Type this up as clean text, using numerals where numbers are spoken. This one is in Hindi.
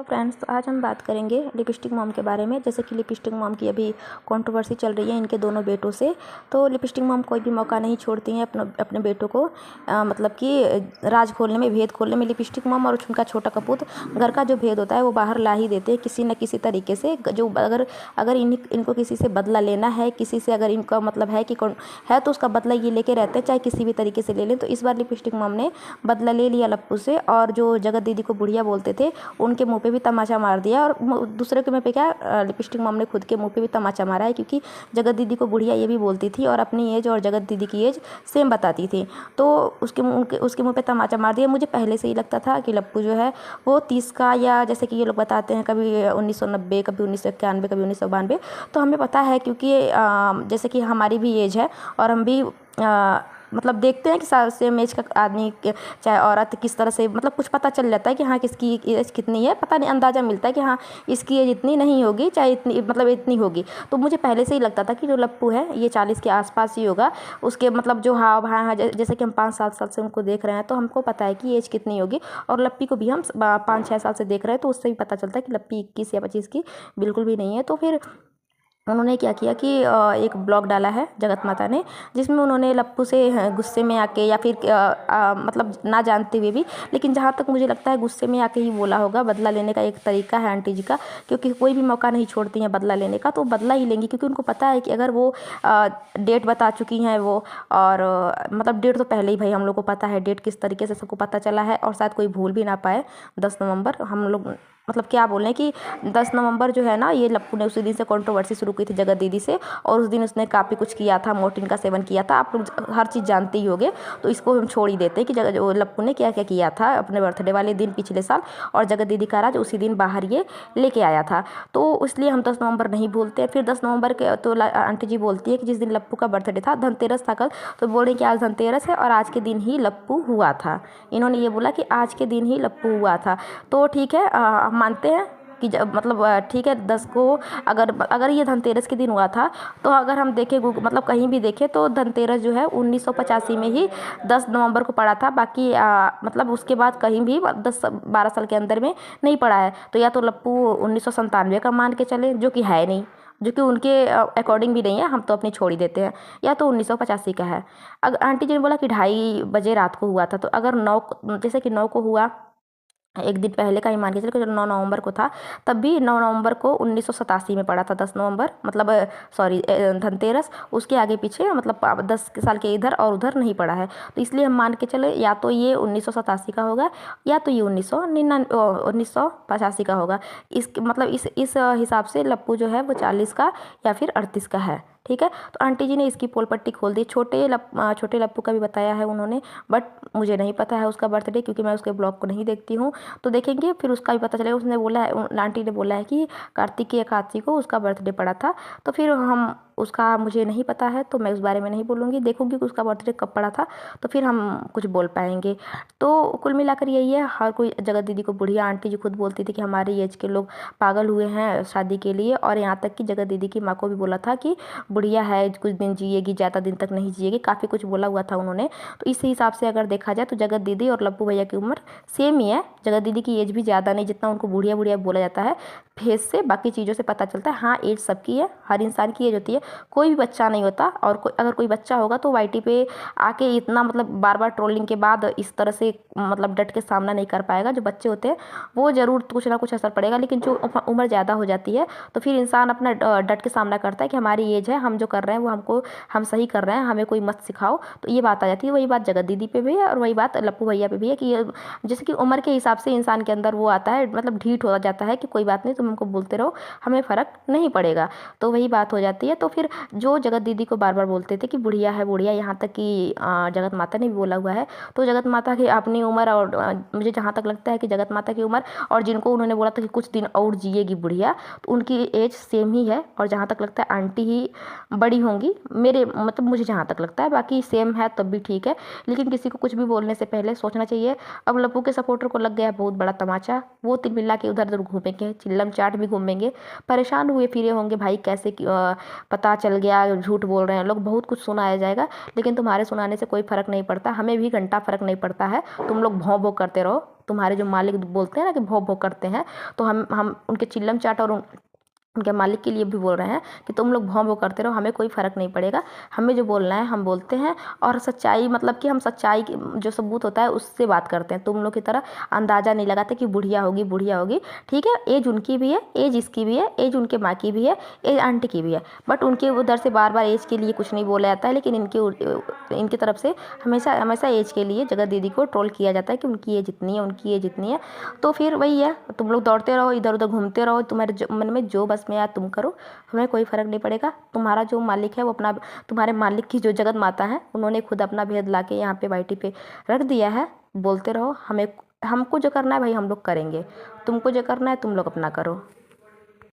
हेलो फ्रेंड्स, तो आज हम बात करेंगे लिपस्टिक मॉम के बारे में। जैसे कि लिपस्टिक मॉम की अभी कंट्रोवर्सी चल रही है इनके दोनों बेटों से। तो लिपस्टिक मॉम कोई भी मौका नहीं छोड़ती हैं अपने बेटों को मतलब कि राज खोलने में, भेद खोलने में। लिपस्टिक मॉम और उनका छोटा कपूत घर का जो भेद होता है वो बाहर ला ही देते हैं किसी न किसी तरीके से। जो अगर इनको किसी से बदला लेना है, किसी से अगर इनका मतलब है कि है तो उसका बदला ये लेके रहते हैं, चाहे किसी भी तरीके से ले लें। तो इस बार लिपस्टिक मॉम ने बदला ले लिया लप्पू से, और जो जगत दीदी को बुढ़िया बोलते थे उनके मुंह पे भी तमाचा मार दिया। और दूसरे के मुंह पे क्या, लिपस्टिक मॉम ने खुद के मुंह पे भी तमाचा मारा है, क्योंकि जगत दीदी को बुढ़िया ये भी बोलती थी और अपनी एज और जगत दीदी की एज सेम बताती थी। तो उसके मुंह पे तमाचा मार दिया। मुझे पहले से ही लगता था कि लप्पू जो है वो 30 का, या जैसे कि ये लोग बताते हैं कभी 1990, कभी 1991, कभी 1992। तो हमें पता है, क्योंकि जैसे कि हमारी भी एज है और हम भी मतलब देखते हैं कि सेम एज का आदमी चाहे औरत किस तरह से, मतलब कुछ पता चल जाता है कि हाँ किसकी एज कितनी है। पता नहीं, अंदाज़ा मिलता है कि हाँ इसकी एज इतनी नहीं होगी, चाहे इतनी मतलब इतनी होगी। तो मुझे पहले से ही लगता था कि जो लप्पू है ये 40 के आसपास ही होगा। उसके मतलब जो हाव भाव है, जैसे कि हम 5-7 साल से उनको देख रहे हैं तो हमको पता है कि एज कितनी होगी। और लप्पी को भी हम 5-6 साल से देख रहे हैं, तो उससे भी पता चलता है कि लप्पी 21 या 25 की बिल्कुल भी नहीं है। तो फिर उन्होंने क्या किया कि एक ब्लॉग डाला है जगत माता ने, जिसमें उन्होंने लप्पू से गुस्से में आके, या फिर मतलब ना जानते हुए भी, लेकिन जहाँ तक मुझे लगता है गुस्से में आके ही बोला होगा। बदला लेने का एक तरीका है आंटी जी का, क्योंकि कोई भी मौका नहीं छोड़ती हैं बदला लेने का, तो बदला ही लेंगी। क्योंकि उनको पता है कि अगर वो डेट बता चुकी हैं वो, और मतलब डेट तो पहले ही भाई हम लोग को पता है, डेट किस तरीके से सबको पता चला है, और शायद कोई भूल भी ना पाए। 10 नवंबर हम लोग मतलब क्या बोल रहे हैं कि 10 नवंबर जो है ना, ये लप्पू ने उसी दिन से कंट्रोवर्सी शुरू की थी जगत दीदी से। और उस दिन उसने काफ़ी कुछ किया था, मोर्टिन का सेवन किया था। आप लोग हर चीज़ जानते ही होंगे, तो इसको हम छोड़ ही देते हैं कि जो लप्पू ने क्या क्या किया था अपने बर्थडे वाले दिन पिछले साल। और जगत दीदी का राज उसी दिन बाहर ये लेके आया था, तो इसलिए हम 10 नवंबर नहीं भूलते। फिर 10 नवंबर के तो आंटी जी बोलती है कि जिस दिन लप्पू का बर्थडे था, धनतेरस था कल, तो बोल रहे कि आज धनतेरस है और आज के दिन ही लप्पू हुआ था। इन्होंने ये बोला कि आज के दिन ही लप्पू हुआ था। तो ठीक है, हम मानते हैं कि मतलब ठीक है 10 को अगर ये धनतेरस के दिन हुआ था, तो अगर हम देखें मतलब कहीं भी देखें तो धनतेरस जो है 1985 में ही 10 नवंबर को पड़ा था। बाकी मतलब उसके बाद कहीं भी 10-12 साल के अंदर में नहीं पड़ा है। तो या तो लप्पू 1997 का मान के चले, जो कि है नहीं, जो कि उनके अकॉर्डिंग भी नहीं है, हम तो अपनी छोड़ ही देते हैं, या तो 1985 का है। अगर आंटी जी ने बोला कि 2:30 बजे रात को हुआ था, तो अगर 9 जैसे कि 9 को हुआ, एक दिन पहले का ही मान के चलो, जब 9 नवंबर को था, तब भी 9 नवंबर को 1987 में पड़ा था 10 नवंबर, मतलब सॉरी धनतेरस। उसके आगे पीछे मतलब 10 साल के इधर और उधर नहीं पड़ा है। तो इसलिए हम मान के चले या तो ये 1987 का होगा, या तो ये 1985 का होगा। इस मतलब इस हिसाब से लप्पू जो है वो 40 का या फिर 38 का है। ठीक है, तो आंटी जी ने इसकी पोल पट्टी खोल दी। छोटे लप्पू का भी बताया है उन्होंने, बट मुझे नहीं पता है उसका बर्थडे, क्योंकि मैं उसके ब्लॉग को नहीं देखती हूँ। तो देखेंगे फिर उसका भी पता चलेगा। उसने बोला है, आंटी ने बोला है कि कार्तिक एकादशी को उसका बर्थडे पड़ा था। तो फिर हम उसका मुझे नहीं पता है, तो मैं उस बारे में नहीं बोलूँगी। देखूँगी कि उसका बर्थडे कब पड़ा था, तो फिर हम कुछ बोल पाएंगे। तो कुल मिलाकर यही है, हर कोई जगत दीदी को बुढ़िया, आंटी जी खुद बोलती थी कि हमारी एज के लोग पागल हुए हैं शादी के लिए। और यहाँ तक कि जगत दीदी की माँ को भी बोला था कि बुढ़िया है, कुछ दिन जिएगी, ज़्यादा दिन तक नहीं जिएगी, काफ़ी कुछ बोला हुआ था उन्होंने। तो इस हिसाब से अगर देखा जाए तो जगत दीदी और लप्पू भैया की उम्र सेम ही है। जगत दीदी की एज भी ज़्यादा नहीं, जितना उनको बुढ़िया बुढ़िया बोला जाता है। फेस से, बाकी चीज़ों से पता चलता है। हाँ, एज सबकी है, हर इंसान की एज होती है, कोई भी बच्चा नहीं होता। और अगर कोई बच्चा होगा तो वाईटी पे आके इतना मतलब बार बार ट्रोलिंग के बाद इस तरह से मतलब डट के सामना नहीं कर पाएगा। जो बच्चे होते हैं वो ज़रूर कुछ ना कुछ असर पड़ेगा, लेकिन जो उम्र ज़्यादा हो जाती है तो फिर इंसान अपना डट के सामना करता है कि हमारी एज है, हम जो कर रहे हैं वो हम सही कर रहे हैं, हमें कोई मत सिखाओ। तो ये बात आ जाती है। वही बात जगत दीदी पे भी है और वही बात लप्पू भैया पे भी है कि जैसे कि उम्र के हिसाब से इंसान के अंदर वो आता है, मतलब ढीठ हो जाता है कि कोई बात नहीं, तुम हमको बोलते रहो, हमें फ़र्क नहीं पड़ेगा। तो वही बात हो जाती है। तो फिर जो जगत दीदी को बार बार बोलते थे कि बुढ़िया है बुढ़िया, यहाँ तक कि जगत माता ने भी बोला हुआ है। तो जगत माता की अपनी उम्र, और मुझे जहाँ तक लगता है कि जगत माता की उम्र और जिनको उन्होंने बोला था कि कुछ दिन और जिएगी बुढ़िया, तो उनकी एज सेम ही है। और जहाँ तक लगता है आंटी ही बड़ी होंगी, मेरे मतलब मुझे जहाँ तक लगता है। बाकी सेम है तब भी ठीक है, लेकिन किसी को कुछ भी बोलने से पहले सोचना चाहिए। अब लप्पू के सपोर्टर को लग गया है बहुत बड़ा तमाचा, वो तिलमिला के उधर उधर घूमेंगे, चिल्लम चाट भी घूमेंगे, परेशान हुए फिरे होंगे भाई कैसे पता चल गया, झूठ बोल रहे हैं लोग, बहुत कुछ सुनाया जाएगा। लेकिन तुम्हारे सुनाने से कोई फ़र्क नहीं पड़ता, हमें भी घंटा फ़र्क नहीं पड़ता है। तुम लोग भौं भौं करते रहो। तुम्हारे जो मालिक बोलते हैं ना कि भौं भौं करते हैं, तो हम उनके चिल्लम चाट और उनके मालिक के लिए भी बोल रहे हैं कि तुम लोग भौं भौं करते रहो, हमें कोई फ़र्क नहीं पड़ेगा। हमें जो बोलना है हम बोलते हैं, और सच्चाई मतलब कि हम सच्चाई की जो सबूत होता है उससे बात करते हैं। तुम लोग की तरह अंदाज़ा नहीं लगाते कि बुढ़िया होगी बुढ़िया होगी। ठीक है, एज उनकी भी है, एज इसकी भी है, एज उनके माँ की भी है, एज आंटी की भी है, बट उनके उधर से बार बार एज के लिए कुछ नहीं बोला जाता है। लेकिन इनकी तरफ से हमेशा हमेशा एज के लिए जगत दीदी को ट्रोल किया जाता है कि उनकी एज इतनी है, उनकी एज इतनी है। तो फिर वही है, तुम लोग दौड़ते रहो, इधर उधर घूमते रहो, तुम्हारे मन में जो बस में आया तुम करो, हमें कोई फ़र्क नहीं पड़ेगा। तुम्हारा जो मालिक है वो अपना, तुम्हारे मालिक की जो जगत माता है उन्होंने खुद अपना भेद ला के यहाँ पे वाईटी पे रख दिया है। बोलते रहो, हमको जो करना है भाई हम लोग करेंगे, तुमको जो करना है तुम लोग अपना करो।